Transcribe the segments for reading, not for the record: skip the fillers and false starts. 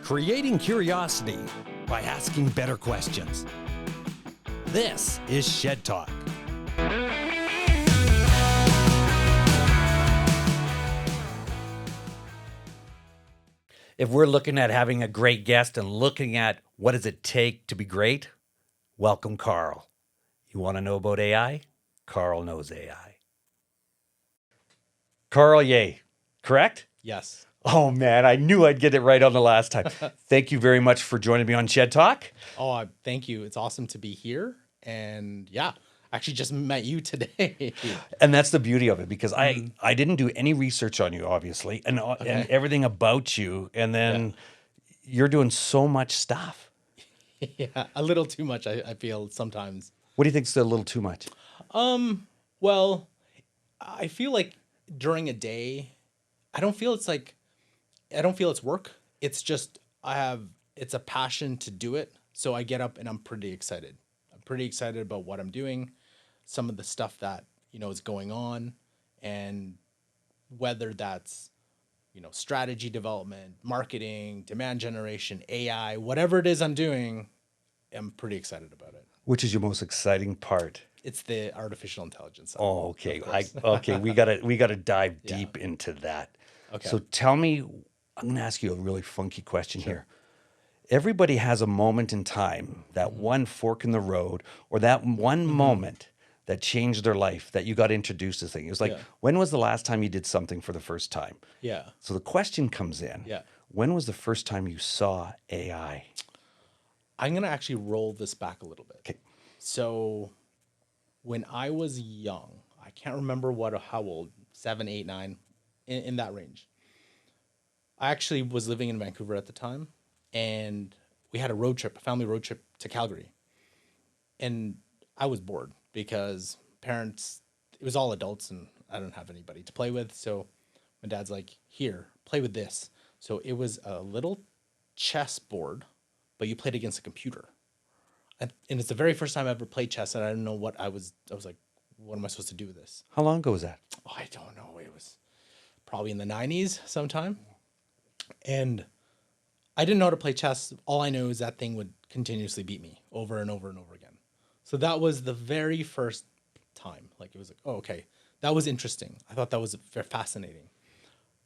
creating curiosity by asking better questions. This is Shed Talk. If we're looking at having a great guest and looking at what does it take to be great, welcome Karl. You want to know about AI? Karl knows AI. Karl Yeh, correct? Yes. Oh man, I knew I'd get it right on the last time. Thank you very much for joining me on Shed Talk. Oh, thank you. It's awesome to be here. And yeah, I actually just met you today. And that's the beauty of it, because I didn't do any research on you, obviously, and everything about you. And then you're doing so much stuff. Yeah, a little too much, I feel sometimes. What do you think's a little too much? Well, I feel like during a day, I don't feel it's work. It's just it's a passion to do it. So I get up and I'm pretty excited. I'm pretty excited about what I'm doing, some of the stuff that, is going on, and whether that's, strategy development, marketing, demand generation, AI, whatever it is I'm doing, I'm pretty excited about it. Which is your most exciting part? It's the artificial intelligence side. Oh, okay. We gotta dive deep into that. Okay. So tell me, I'm going to ask you a really funky question here. Everybody has a moment in time, that one fork in the road, or that one moment that changed their life, that you got introduced to things. It was like, when was the last time you did something for the first time? Yeah. So the question comes in. Yeah. When was the first time you saw AI? I'm going to actually roll this back a little bit. Okay. So when I was young, I can't remember how old, 7, 8, 9, in that range. I actually was living in Vancouver at the time, and we had a family road trip to Calgary. And I was bored because parents, it was all adults and I don't have anybody to play with. So my dad's like, here, play with this. So it was a little chess board, but you played against a computer. And it's the very first time I ever played chess, and I didn't know what I was like, what am I supposed to do with this? How long ago was that? Oh, I don't know. It was probably in the 90s sometime. And I didn't know how to play chess. All I knew is that thing would continuously beat me over and over and over again. So that was the very first time. Like, it was like, oh, okay, that was interesting. I thought that was very fascinating.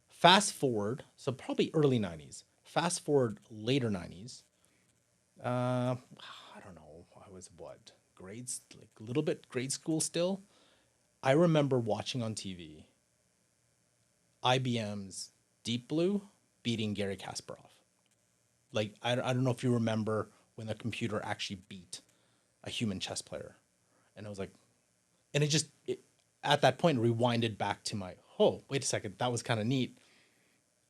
Fast forward, so probably early 90s. Fast forward later 90s. I don't know. I was grades, like a little bit grade school still. I remember watching on TV IBM's Deep Blue beating Gary Kasparov. Like, I don't know if you remember when the computer actually beat a human chess player. And I was like, and it at that point rewinded back to oh, wait a second, that was kind of neat.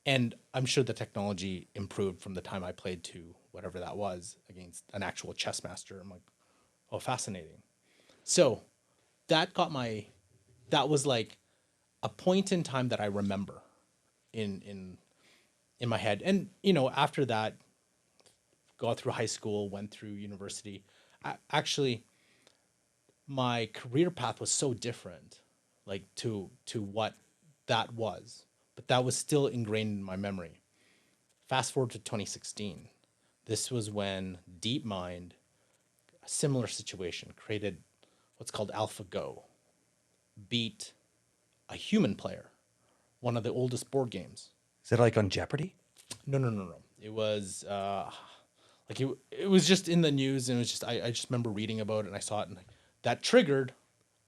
And I'm sure the technology improved from the time I played to whatever that was against an actual chess master. I'm like, oh, fascinating. So that was like a point in time that I remember in my head. And, after that, got through high school, went through university. Actually, my career path was so different, like to what that was, but that was still ingrained in my memory. Fast forward to 2016. This was when DeepMind, a similar situation, created what's called AlphaGo, beat a human player, one of the oldest board games. Is it like on Jeopardy? No. It was it was just in the news, and it was just I just remember reading about it, and I saw it, and that triggered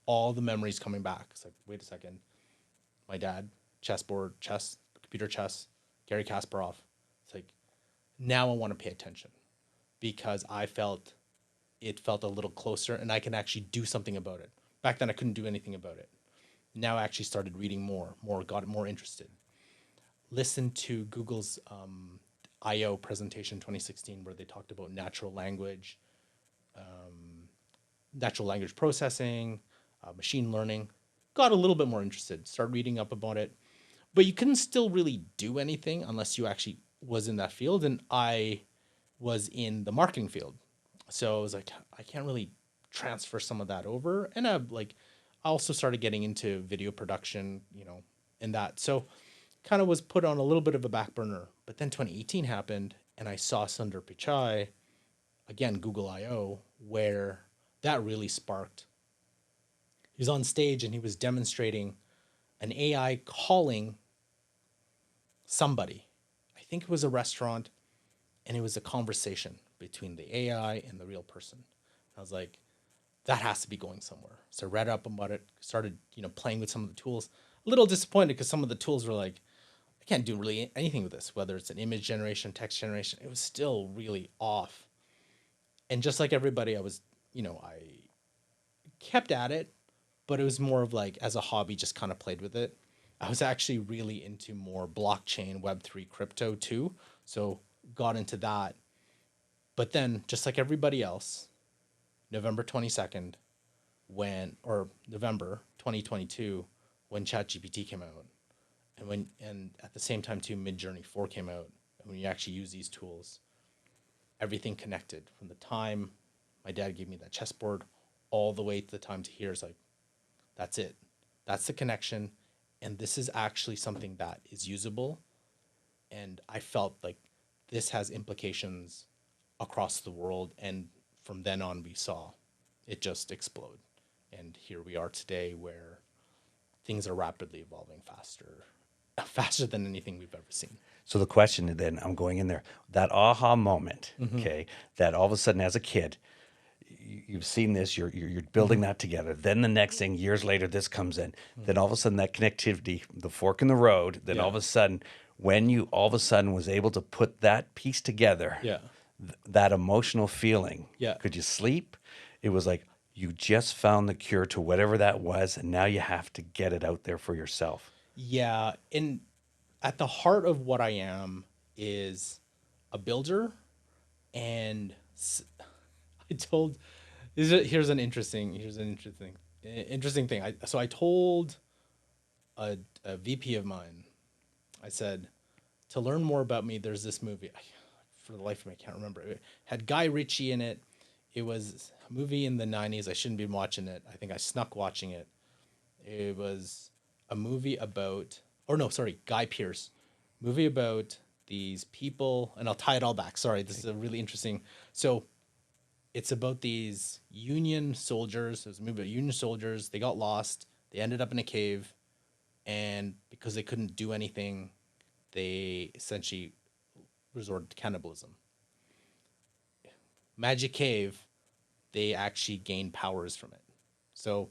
all the memories coming back. It's like, wait a second, my dad, computer chess, Gary Kasparov. It's like, now I want to pay attention, because it felt a little closer, and I can actually do something about it. Back then, I couldn't do anything about it. Now I actually started reading more, got more interested. Listened to Google's I/O presentation 2016, where they talked about natural language processing, machine learning. Got a little bit more interested, started reading up about it. But you couldn't still really do anything unless you actually was in that field. And I was in the marketing field. So I was like, I can't really transfer some of that over. And I also started getting into video production, and that. So kind of was put on a little bit of a back burner. But then 2018 happened, And I saw Sundar Pichai, again, Google I/O, where that really sparked. He was on stage and he was demonstrating an AI calling somebody. I think it was a restaurant, and it was a conversation between the AI and the real person. I was like, that has to be going somewhere. So I read up about it, started, playing with some of the tools. A little disappointed because some of the tools were like, I can't do really anything with this, whether it's an image generation, text generation. It was still really off. And just like everybody, I kept at it, but it was more of like as a hobby, just kind of played with it. I was actually really into more blockchain, Web3, crypto too. So got into that. But then, just like everybody else, November 22nd, or November 2022, when ChatGPT came out, and at the same time too, Midjourney 4 came out, and when you actually use these tools, everything connected from the time my dad gave me that chessboard all the way to the time to here is like, that's it. That's the connection. And this is actually something that is usable. And I felt like this has implications across the world. And from then on, we saw it just explode. And here we are today where things are rapidly evolving faster, faster than anything we've ever seen. So the question then, I'm going in there, that aha moment, okay, that all of a sudden as a kid, you've seen this, you're building that together. Then the next thing, years later, this comes in. Then all of a sudden that connectivity, the fork in the road, then all Yeah. of a sudden, when you all of a sudden was able to put that piece together, Yeah. that emotional feeling, Yeah. could you sleep? It was like you just found the cure to whatever that was, and now you have to get it out there for yourself. Yeah. And at the heart of what I am is a builder. And I told, here's an interesting thing. I told a VP of mine, I said, to learn more about me, there's this movie. For the life of me, I can't remember. It had Guy Ritchie in it. It was a movie in the 90s. I shouldn't be watching it. I think I snuck watching it. It was a movie about, or no, sorry, Guy Pearce. Movie about these people, and I'll tie it all back. Sorry, this is a really interesting. So it's about these Union soldiers. It was a movie about Union soldiers. They got lost. They ended up in a cave, and because they couldn't do anything, they essentially resorted to cannibalism. Magic Cave, they actually gained powers from it. So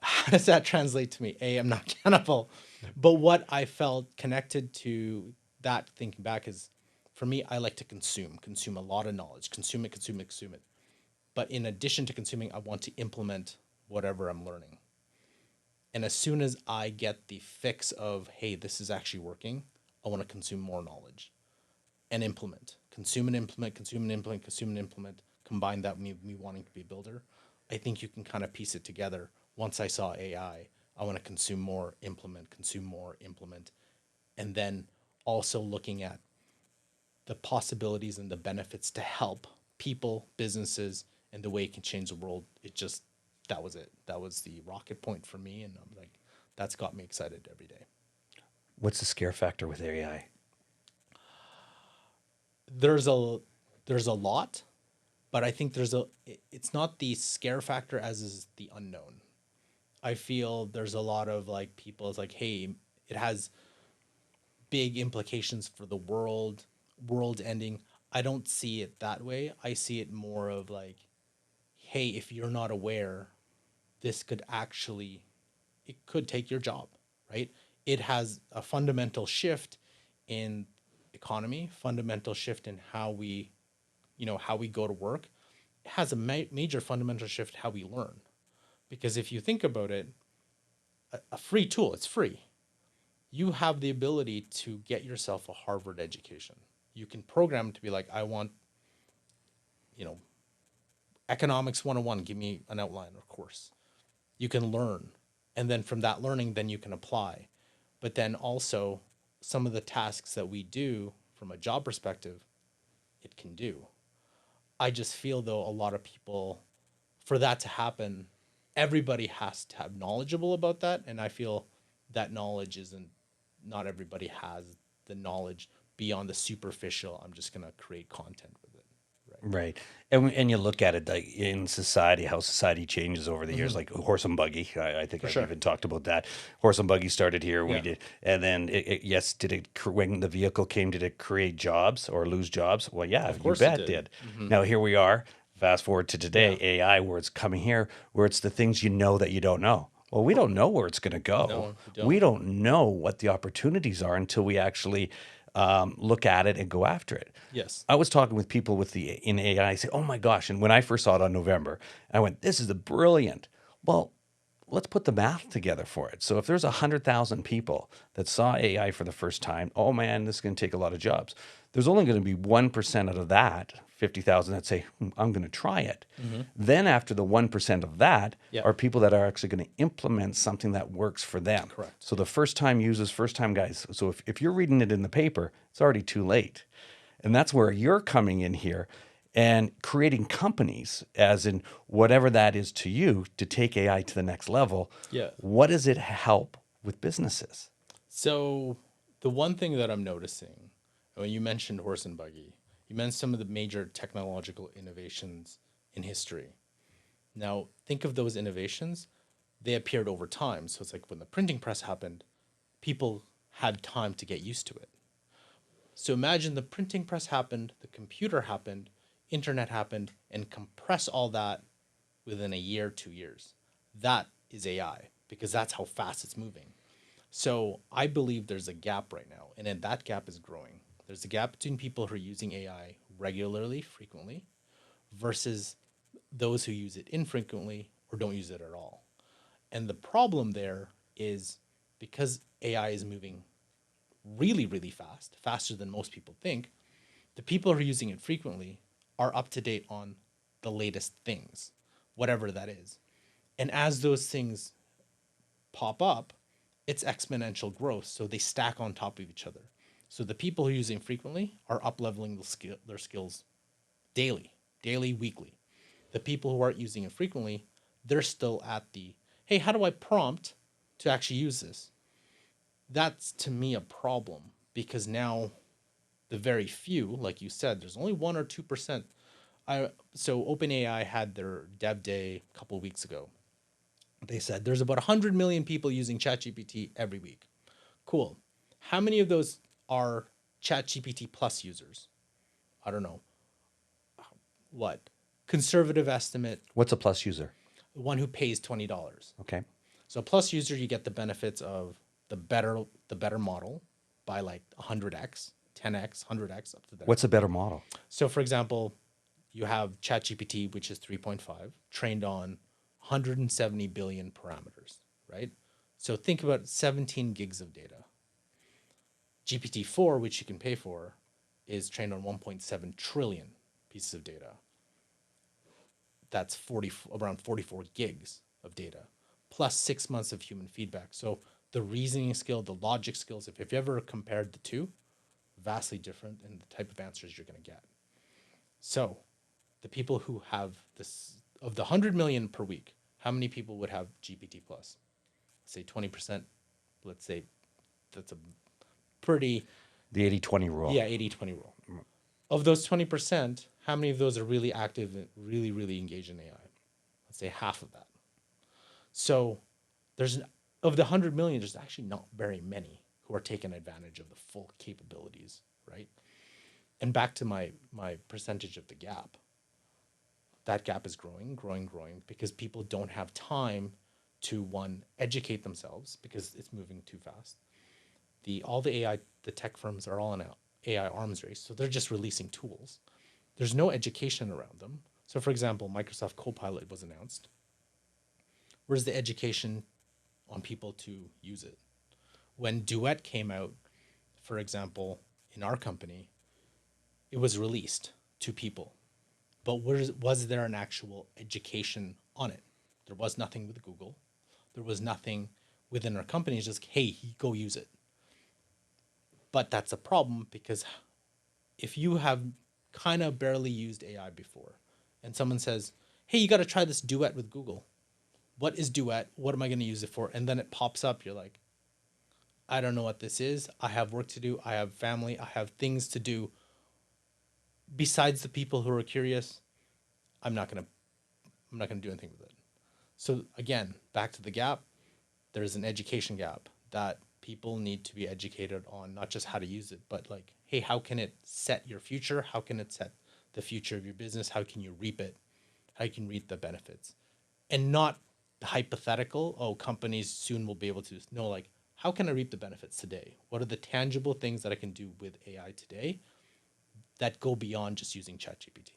how does that translate to me? A, I'm not cannibal, but what I felt connected to that thinking back is, for me, I like to consume a lot of knowledge, consume it, consume it, consume it. But in addition to consuming, I want to implement whatever I'm learning. And as soon as I get the fix of, hey, this is actually working, I want to consume more knowledge and implement, consume and implement, consume and implement, consume and implement. Combine that with me wanting to be a builder. I think you can kind of piece it together. Once I saw I want to consume more, implement, consume more, implement. And then also looking at the possibilities and the benefits to help people, businesses, and the way it can change the world. It just, that was it. That was the rocket point for me. And I'm like, that's got me excited every day. What's the scare factor with AI? There's a there's a lot, but I think it's not the scare factor as is the unknown. I feel there's a lot of like people is like, hey, it has big implications for the world ending. I don't see it that way. I see it more of like, hey, if you're not aware, this could actually, it could take your job, right? It has a fundamental shift in economy, fundamental shift in how we go to work. It has a major fundamental shift how we learn. Because if you think about it, a free tool, it's free. You have the ability to get yourself a Harvard education. You can program to be like, I want, you know, economics 101, give me an outline or course. You can learn. And then from that learning, then you can apply. But then also some of the tasks that we do from a job perspective, it can do. I just feel though a lot of people, for that to happen, everybody has to have knowledgeable about that. And I feel that knowledge isn't, not everybody has the knowledge, beyond the superficial. I'm just gonna create content with it, right? Right. And you look at it like in society, how society changes over the years, like horse and buggy. I think For I've sure. even talked about that. Horse and buggy started here. We Yeah. did. And then, yes, when the vehicle came, did it create jobs or lose jobs? Well, yeah, Of you course it bet it did. did. Now, here we are, fast forward to Yeah. today, AI, where it's coming here, where it's the things you know that you don't know. Well, we don't know where it's going to go. No, we We don't. don't know what the opportunities are until we actually look at it and go after it. Yes. I was talking with people with the in AI. I say, "Oh my gosh!" And when I first saw it on November, I went, "This is a brilliant." Well, let's put the math together for it. So if there's 100,000 people that saw AI for the first time, oh man, this is going to take a lot of jobs. There's only going to be 1% out of that 50,000 that say, I'm going to try it. Then after the 1% of that Yeah. are people that are actually going to implement something that works for them. Correct. So the first time users, first time guys. So if you're reading it in the paper, it's already too late. And that's where you're coming in here and creating companies, as in whatever that is to you, to take AI to the next level. Yeah. What does it help with businesses? So the one thing that I'm noticing, when you mentioned horse and buggy, you mentioned some of the major technological innovations in history. Now, think of those innovations, they appeared over time. So it's like when the printing press happened, people had time to get used to it. So imagine the printing press happened, the computer happened, internet happened, and compress all that within a year, 2 years. That is AI because that's how fast it's moving. So I believe there's a gap right now, and then that gap is growing. There's a gap between people who are using AI regularly, frequently, versus those who use it infrequently or don't use it at all. And the problem there is because AI is moving really, really fast, faster than most people think, the people who are using it frequently are up to date on the latest things, whatever that is. And as those things pop up, it's exponential growth. So they stack on top of each other. So the people who are using frequently are up leveling their skills daily, daily, weekly. The people who aren't using it frequently, they're still at the, hey, how do I prompt to actually use this? That's to me a problem because now the very few, like you said, there's only 1 or 2%. So OpenAI had their Dev Day a couple of weeks ago. They said there's about 100 million people using ChatGPT every week. Cool. How many of those are ChatGPT Plus users? I don't know. What? Conservative estimate, What's a plus user? the one who pays $20. Okay. So Plus user, you get the benefits of the better model by like 100x, 10x, 100x up to that. What's a better model? So for example, you have ChatGPT, which is 3.5, trained on 170 billion parameters, right? So think about 17 gigs of data. GPT-4, which you can pay for, is trained on 1.7 trillion pieces of data. That's around 44 gigs of data, plus 6 months of human feedback. So the reasoning skill, the logic skills, if you ever compared the two, vastly different in the type of answers you're going to get. So the people who have this, of the 100 million per week, how many people would have GPT plus? Say 20%. Let's say that's a pretty, The 80-20 rule. yeah, 80-20 rule. Of those 20%, how many of those are really active and really, really engaged in AI? Let's say half of that. So of the 100 million, there's actually not very many who are taking advantage of the full capabilities, right? And back to my percentage of the gap. That gap is growing, growing, growing because people don't have time to, one, educate themselves because it's moving too fast. All the AI, the tech firms are all in an AI arms race, so they're just releasing tools. There's no education around them. So for example, Microsoft Copilot was announced. Where's the education on people to use it? When Duet came out, for example, in our company, it was released to people. But was there an actual education on it? There was nothing with Google. There was nothing within our company. It's just, hey, go use it. But that's a problem because if you have kind of barely used AI before and someone says, hey, you got to try this Duet with Google. What is Duet? What am I going to use it for? And then it pops up. You're like, I don't know what this is. I have work to do. I have family. I have things to do. Besides the people who are curious, I'm not gonna I'm not gonna do anything with it. So again, back to the gap. There's an education gap that people need to be educated on, not just how to use it, but like, hey, how can it set your future? How can it set the future of your business? How can you reap it? How you can reap the benefits? And not hypothetical, oh, companies soon will be able to. No, like, how can I reap the benefits today? What are the tangible things that I can do with AI today that go beyond just using ChatGPT?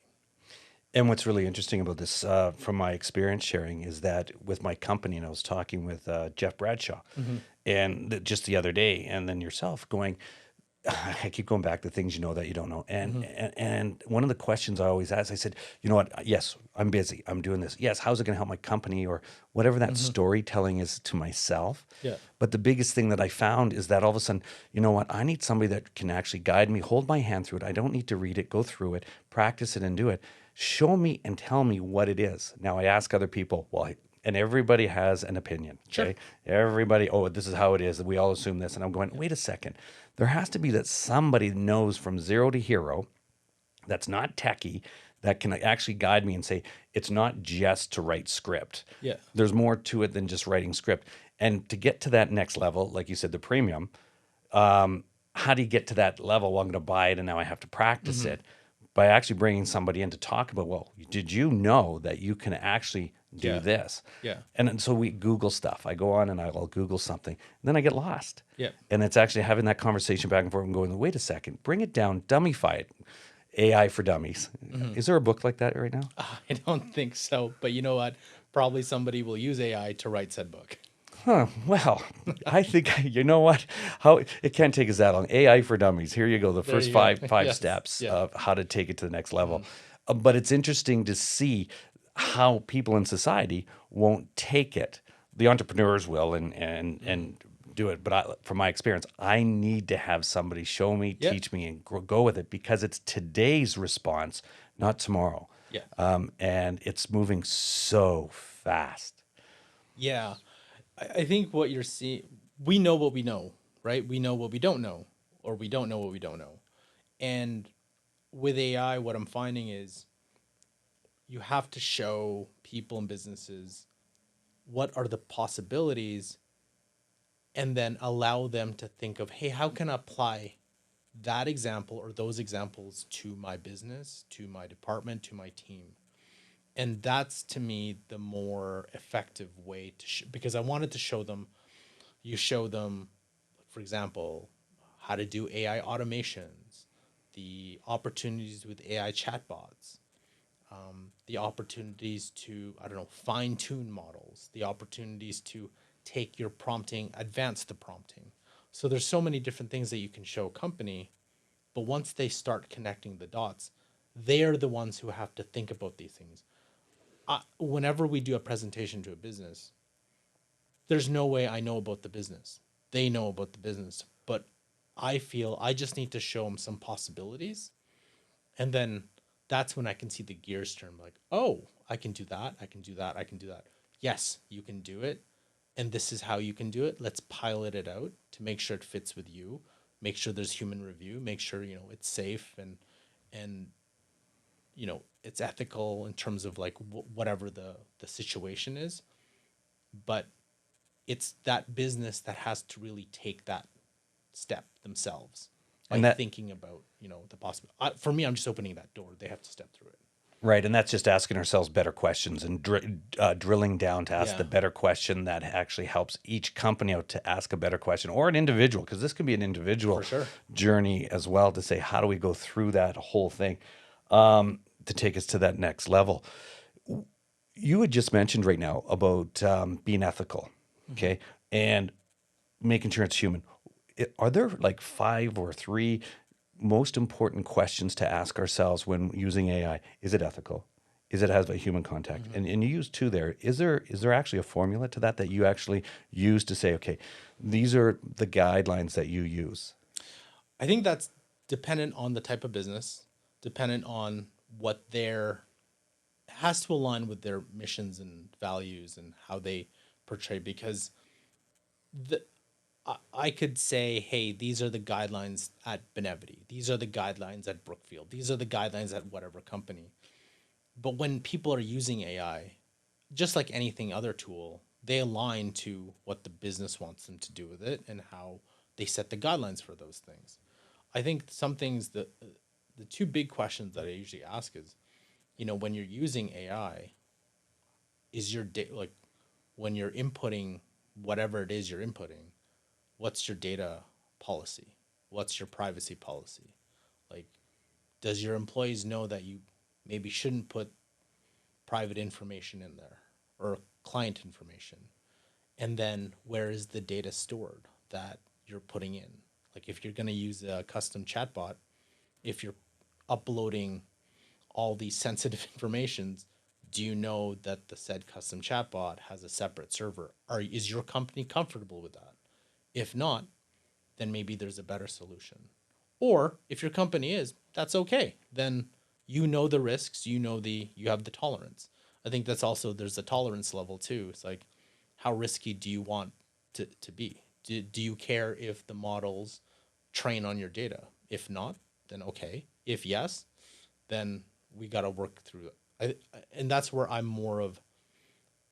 And what's really interesting about this, from my experience sharing, is that with my company, and I was talking with Jeff Bradshaw, Mm-hmm. and just the other day, and then yourself, going, I keep going back to things you know that you don't know, Mm-hmm. and one of the questions I always ask, I said, you know what? Yes, I'm busy. I'm doing this. Yes, how's it going to help my company or whatever that Mm-hmm. storytelling is to myself? Yeah. But the biggest thing that I found is that all of a sudden, you know what? I need somebody that can actually guide me, hold my hand through it. I don't need to read it, go through it, practice it, and do it. Show me and tell me what it is. Now I ask other people, and everybody has an opinion. Sure. Okay, everybody, oh, this is how it is. We all assume this, and I'm going, wait a second. There has to be that somebody knows from zero to hero, that's not techie, that can actually guide me and say, it's not just to write script. Yeah. There's more to it than just writing script. And to get to that next level, like you said, the premium, how do you get to that level? Well, I'm going to buy it and now I have to practice Mm-hmm. it by actually bringing somebody in to talk about, well, did you know that you can actually do Yeah. this? Yeah. And then, so we Google stuff. I go on and I'll Google something, and then I get lost. Yeah. And it's actually having that conversation back and forth and going, wait a second, bring it down, dummify it. AI for Dummies. Mm-hmm. Is there a book like that right now? I don't think so, but you know what? Probably somebody will use AI to write said book. Huh. Well, I think you know what? How it can't take us that long. AI for Dummies. Here you go. The There first you go. five Yes. steps Yeah. of how to take it to the next level. Mm-hmm. But it's interesting to see how people in society won't take it. The entrepreneurs will Mm-hmm. and do it. But from my experience, I need to have somebody show me, Yeah. teach me, and go with it because it's today's response, not tomorrow. Yeah. And it's moving so fast. Yeah. I think what you're seeing, we know what we know, right? We know what we don't know, or we don't know what we don't know. And with AI, what I'm finding is you have to show people and businesses what are the possibilities and then allow them to think of, hey, how can I apply that example or those examples to my business, to my department, to my team? And that's to me the more effective way to because I wanted to show them, you show them, for example, how to do AI automations, the opportunities with AI chatbots, the opportunities to, I don't know, fine tune models, the opportunities to take your prompting, advance the prompting. So there's so many different things that you can show a company, but once they start connecting the dots, they are the ones who have to think about these things. Whenever we do a presentation to a business, there's no way I know about the business. They know about the business, but I feel I just need to show them some possibilities. And then that's when I can see the gears turn like, oh, I can do that. I can do that. I can do that. Yes, you can do it. And this is how you can do it. Let's pilot it out to make sure it fits with you. Make sure there's human review. Make sure, it's safe and, it's ethical in terms of like whatever the situation is. But it's that business that has to really take that step themselves by And that thinking about the possible. For me, I'm just opening that door. They have to step through it. Right, and that's just asking ourselves better questions and drilling down to ask Yeah, the better question that actually helps each company out to ask a better question, or an individual, because this can be an individual for sure. journey as well, to say, how do we go through that whole thing, to take us to that next level. You had just mentioned right now about being ethical, Mm-hmm. okay, and making sure it's human. Are there like five or three most important questions to ask ourselves when using AI? Is it ethical? Is it has a human contact? Mm-hmm. And you use two there. Is there actually a formula to that you actually use to say, okay, these are the guidelines that you use? I think that's dependent on the type of business, dependent on what their has to align with their missions and values and how they portray. Because the I could say, hey, these are the guidelines at Benevity. These are the guidelines at Brookfield. These are the guidelines at whatever company. But when people are using AI, just like anything other tool, they align to what the business wants them to do with it and how they set the guidelines for those things. I think some things that the two big questions that I usually ask is, when you're using AI, is your data like when you're inputting whatever it is you're inputting, what's your data policy? What's your privacy policy? Like, does your employees know that you maybe shouldn't put private information in there or client information? And then where is the data stored that you're putting in? Like, if you're going to use a custom chatbot, if you're uploading all these sensitive informations, do you know that the said custom chatbot has a separate server? Or is your company comfortable with that? If not, then maybe there's a better solution. Or if your company is, that's okay. Then you know the risks, you have the tolerance. I think that's also, there's a tolerance level too. It's like, how risky do you want to be? Do you care if the models train on your data? If not, then okay. If yes, then we got to work through it. And that's where I'm more of,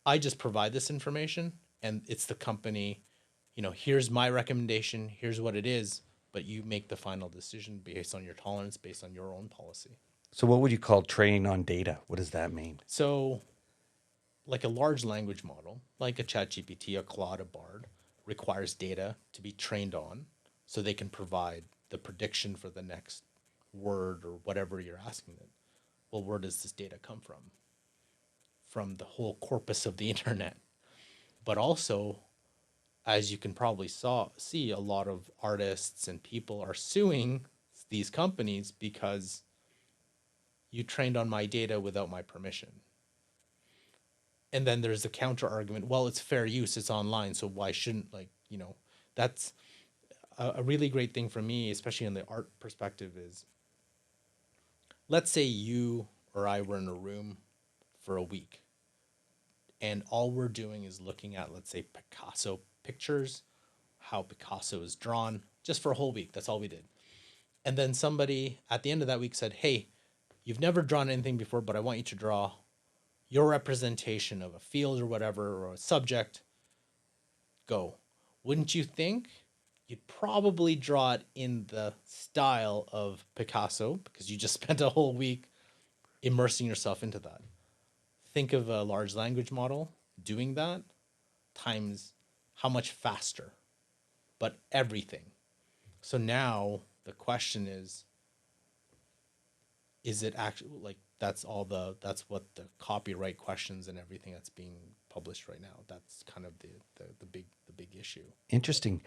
I just provide this information and it's the company, here's my recommendation, here's what it is, but you make the final decision based on your tolerance, based on your own policy. So what would you call training on data? What does that mean? So, like a large language model, like a ChatGPT, a Claude, a Bard, requires data to be trained on so they can provide the prediction for the next word or whatever you're asking it. Well, where does this data come from? From the whole corpus of the internet. But also, as you can probably see, a lot of artists and people are suing these companies because you trained on my data without my permission. And then there's the counter argument, well, it's fair use, it's online, so why shouldn't, that's a really great thing for me, especially in the art perspective, is let's say you or I were in a room for a week and all we're doing is looking at, let's say, Picasso pictures, how Picasso is drawn, just for a whole week. That's all we did. And then somebody at the end of that week said, hey, you've never drawn anything before, but I want you to draw your representation of a field or whatever, or a subject. Go. Wouldn't you think you'd probably draw it in the style of Picasso because you just spent a whole week immersing yourself into that? Think of a large language model doing that times how much faster, but everything. So now the question is it actually, like, that's what the copyright questions and everything that's being published right now. That's kind of the big issue. Interesting.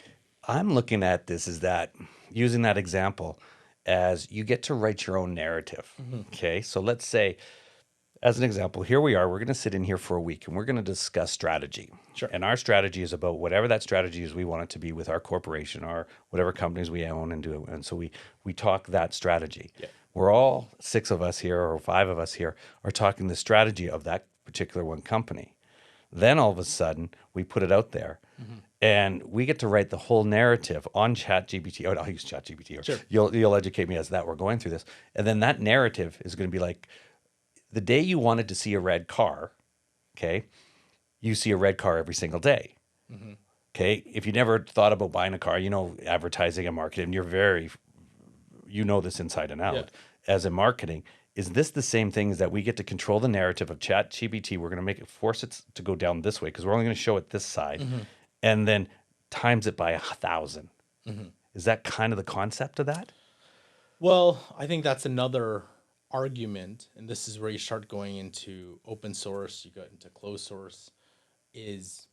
I'm looking at this as that, using that example, as you get to write your own narrative. Okay. So let's say, as an example, here we are, we're going to sit in here for a week and we're going to discuss strategy. Sure. And our strategy is about whatever that strategy is we want it to be with our corporation or whatever companies we own and do. And so we talk that strategy. Yeah. We're all 6 of us here or 5 of us here are talking the strategy of that particular one company. Then all of a sudden we put it out there and we get to write the whole narrative on ChatGPT. Oh, I'll use ChatGPT. Sure. You'll educate me as that we're going through this. And then that narrative is going to be like, the day you wanted to see a red car, okay, you see a red car every single day. Okay. If you never thought about buying a car, advertising and marketing, you know this inside and out. Yeah. As in marketing, is this the same thing as that we get to control the narrative of ChatGPT? We're going to force it to go down this way because we're only going to show it this side and then times it by 1,000. Is that kind of the concept of that? Well, I think that's another argument, and this is where you start going into open source, you get into closed source, is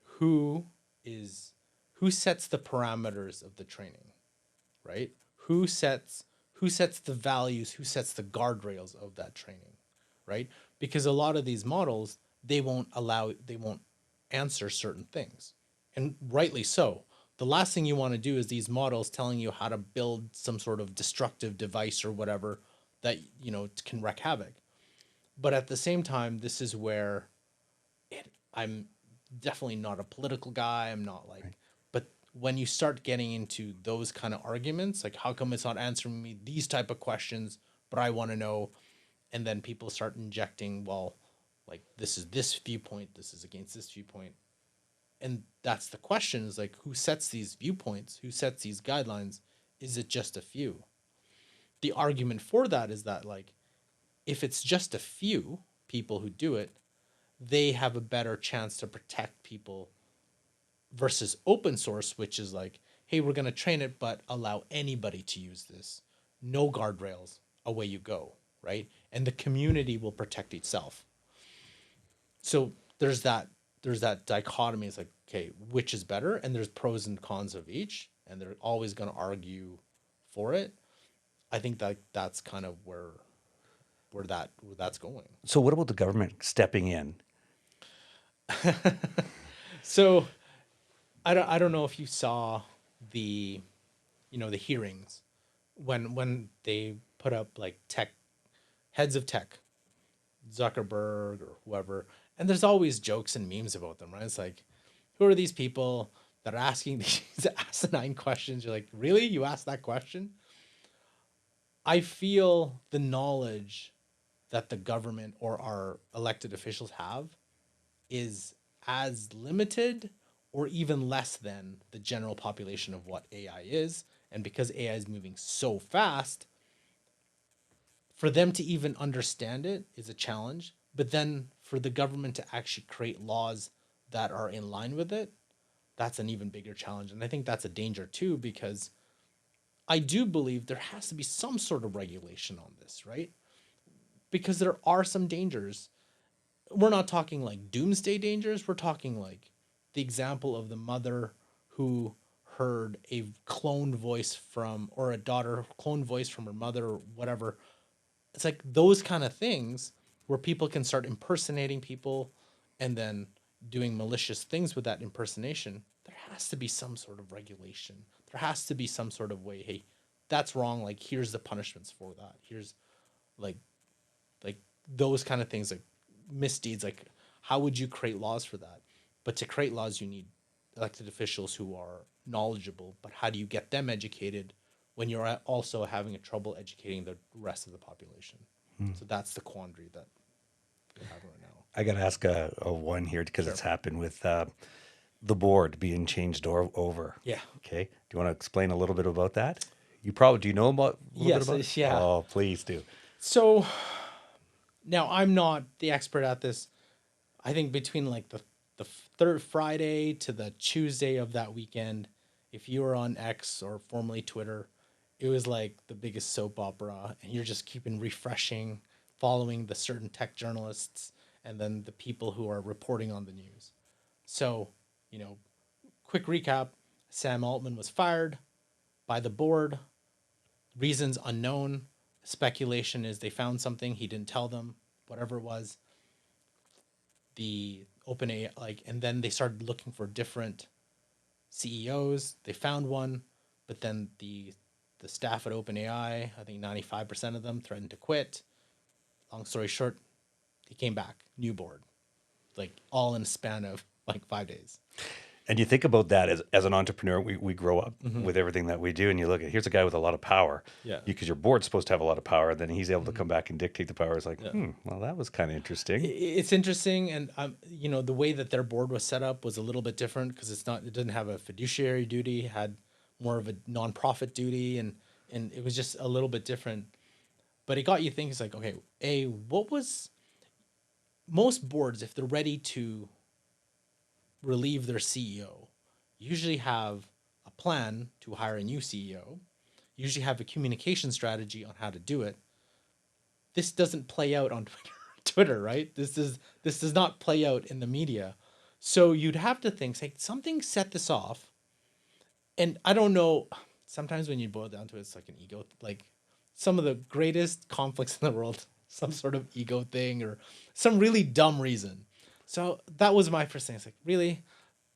who is who sets the parameters of the training, right? Who sets the values, who sets the guardrails of that training, right? Because a lot of these models, they won't answer certain things. And rightly so. The last thing you want to do is these models telling you how to build some sort of destructive device or whatever that can wreak havoc. But at the same time, this is where I'm definitely not a political guy. I'm not like, Right. but when you start getting into those kind of arguments, like how come it's not answering me these type of questions, but I want to know, and then people start injecting, well, like this is this viewpoint, this is against this viewpoint, and that's the question: is like who sets these viewpoints, who sets these guidelines? Is it just a few? The argument for that is that like if it's just a few people who do it, they have a better chance to protect people versus open source, which is like, hey, we're going to train it, but allow anybody to use this. No guardrails, away you go, right? And the community will protect itself. So there's that dichotomy. It's like, okay, which is better? And there's pros and cons of each, and they're always going to argue for it. I think that that's kind of where that's going. So what about the government stepping in? So I don't know if you saw the the hearings when they put up like tech heads of tech, Zuckerberg or whoever, and there's always jokes and memes about them, right? It's like, who are these people that are asking these asinine questions? You're like, really? You asked that question? I feel the knowledge that the government or our elected officials have is as limited or even less than the general population of what AI is. And because AI is moving so fast, for them to even understand it is a challenge. But then for the government to actually create laws that are in line with it, that's an even bigger challenge. And I think that's a danger too, because I do believe there has to be some sort of regulation on this, right? Because there are some dangers. We're not talking like doomsday dangers. We're talking like the example of the mother who heard a cloned voice from, or a daughter cloned voice from her mother or whatever. It's like those kind of things where people can start impersonating people and then doing malicious things with that impersonation. There has to be some sort of regulation. There has to be some sort of way, hey, that's wrong, like here's the punishments for that. Here's like like those kind of things, like misdeeds, like how would you create laws for that? But to create laws you need elected officials who are knowledgeable, but how do you get them educated when you're also having a trouble educating the rest of the population? So that's the quandary that we have right now. I got to ask a one here because Sure. it's happened with the board being changed over. Yeah. Okay. Do you want to explain a little bit about that? You probably do you know about a little bit Yes. about it? Yeah. Oh, please do. So now I'm not the expert at this. I think between like the third Friday to the Tuesday of that weekend, if you were on X or formerly Twitter, it was like the biggest soap opera, and you're just keeping refreshing, following the certain tech journalists and then the people who are reporting on the news. So, you know, quick recap: Sam Altman was fired by the board, reasons unknown. Speculation is they found something he didn't tell them, whatever it was. The OpenAI, like, and then they started looking for different CEOs. They found one, but then the staff at OpenAI, I think 95% of them threatened to quit. Long story short, he came back, new board, like all in a span of like 5 days. And you think about that as an entrepreneur, we grow up Mm-hmm. with everything that we do, and you look at here's a guy with a lot of power, Yeah. because your board's supposed to have a lot of power, then he's able to Mm-hmm. come back and dictate the power. It's like, Yeah. well, that was kind of interesting. It's interesting, and the way that their board was set up was a little bit different because it didn't have a fiduciary duty, it had more of a nonprofit duty, and it was just a little bit different. But it got you thinking. It's like, okay, what was most boards, if they're ready to relieve their CEO, usually have a plan to hire a new CEO, usually have a communication strategy on how to do it. This doesn't play out on Twitter, right? This does not play out in the media. So you'd have to think, say, something set this off. And I don't know, sometimes when you boil down to it, it's like an ego, like some of the greatest conflicts in the world, some sort of ego thing or some really dumb reason. So that was my first thing. It's like, really?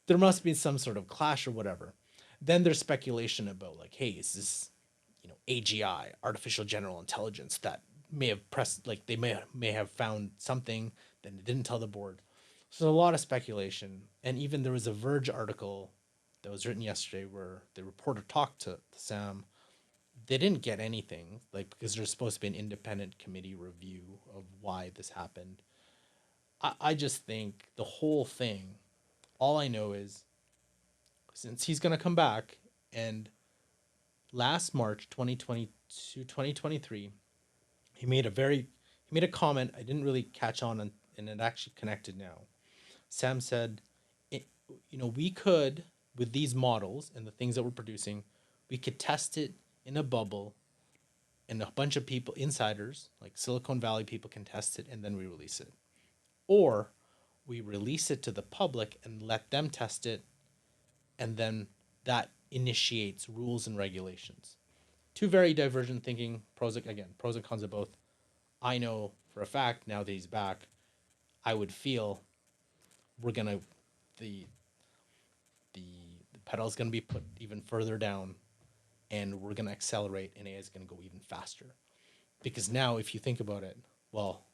There must be some sort of clash or whatever. Then there's speculation about like, hey, is this, AGI, artificial general intelligence, that may have pressed, like they may have found something that they didn't tell the board. So there's a lot of speculation, and even there was a Verge article that was written yesterday where the reporter talked to Sam. They didn't get anything, like, because there's supposed to be an independent committee review of why this happened. I just think the whole thing, all I know is since he's going to come back, and last March 2022, 2023, he made a comment I didn't really catch on, and it actually connected now. Sam said, we could, with these models and the things that we're producing, we could test it in a bubble, and a bunch of people, insiders, like Silicon Valley people, can test it, and then we release it. Or we release it to the public and let them test it, and then that initiates rules and regulations. Two very divergent thinking, pros and cons of both. I know for a fact, now that he's back, I would feel we're gonna the the pedal's gonna be put even further down, and we're gonna accelerate, and AI is gonna go even faster. Because now, if you think about it, well,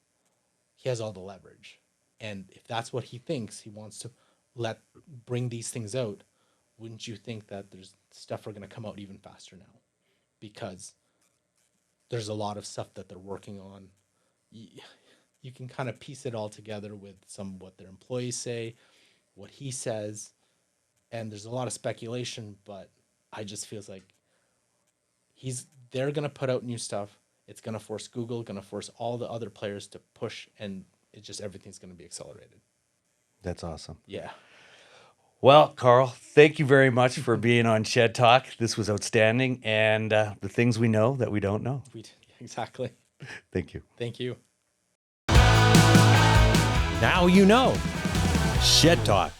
he has all the leverage, and if that's what he thinks, he wants to bring these things out. Wouldn't you think that there's stuff are gonna come out even faster now? Because there's a lot of stuff that they're working on. You can kind of piece it all together with what their employees say, what he says, and there's a lot of speculation, but I just feels like they're gonna put out new stuff. It's gonna force Google, gonna force all the other players to push, and everything's gonna be accelerated. That's awesome. Yeah. Well, Karl, thank you very much for being on Shed Talk. This was outstanding, and the things we know that we don't know. Exactly. Thank you. Thank you. Now you know. Shed Talk.